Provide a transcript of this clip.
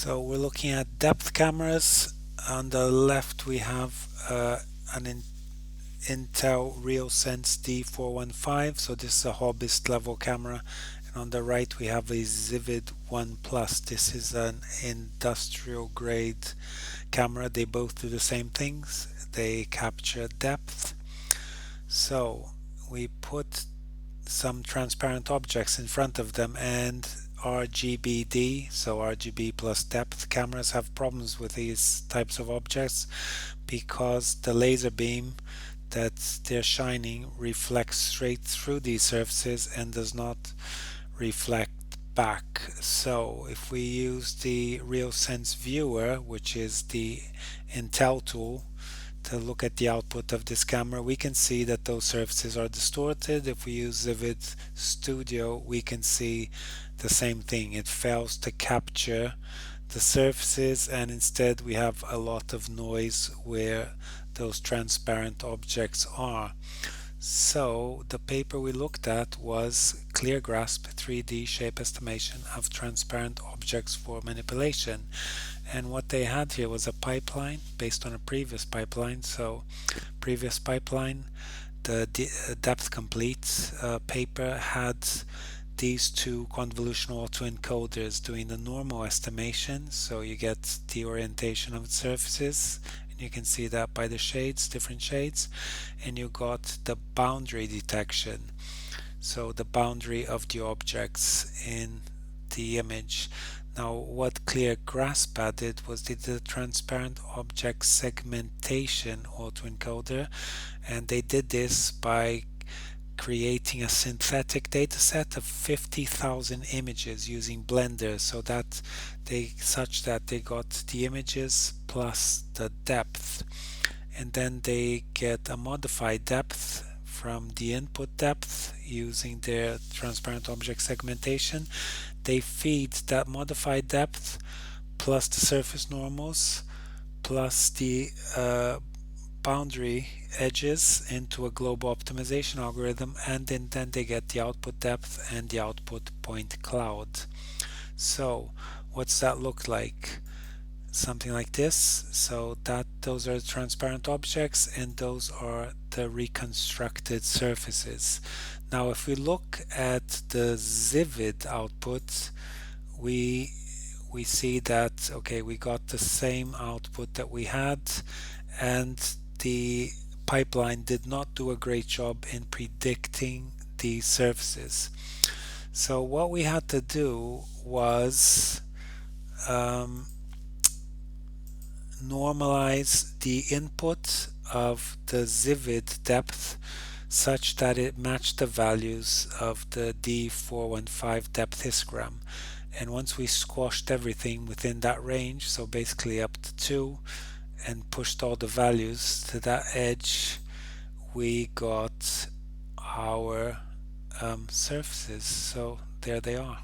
So we're looking at depth cameras. On the left we have an Intelisense D415, so this is a hobbyist level camera. And on the right we have a Zivid 1 Plus. This is an industrial grade camera. They both do the same things. They capture depth. So we put some transparent objects in front of them, and RGBD, so RGB plus depth cameras, have problems with these types of objects because the laser beam that they're shining reflects straight through these surfaces and does not reflect back. So if we use the RealSense viewer, which is the Intel tool, to look at the output of this camera, we can see that those surfaces are distorted. If we use Zivid Studio, we can see the same thing. It fails to capture the surfaces, and instead we have a lot of noise where those transparent objects are. So the paper we looked at was ClearGrasp 3D shape estimation of transparent objects for manipulation. And what they had here was a pipeline based on a previous pipeline. So previous pipeline, the depth complete paper had these two convolutional autoencoders doing the normal estimation. So you get the orientation of the surfaces, and you can see that by the shades, different shades. And you got the boundary detection, so the boundary of the objects in the image. Now what ClearGrasp added was the transparent object segmentation autoencoder, and they did this by creating a synthetic dataset of 50,000 images using Blender, so that such that they got the images plus the depth, and then they get a modified depth from the input depth using their transparent object segmentation. They feed that modified depth plus the surface normals plus the boundary edges into a global optimization algorithm, and then they get the output depth and the output point cloud. So what's that look like? Something like this. So those are the transparent objects, and those are the reconstructed surfaces. Now if we look at the Zivid output, we see that okay, we got the same output that we had, and the pipeline did not do a great job in predicting the surfaces. So what we had to do was normalize the input of the Zivid depth such that it matched the values of the D415 depth histogram. And once we squashed everything within that range, so basically up to 2, and pushed all the values to that edge, we got our surfaces. So there they are.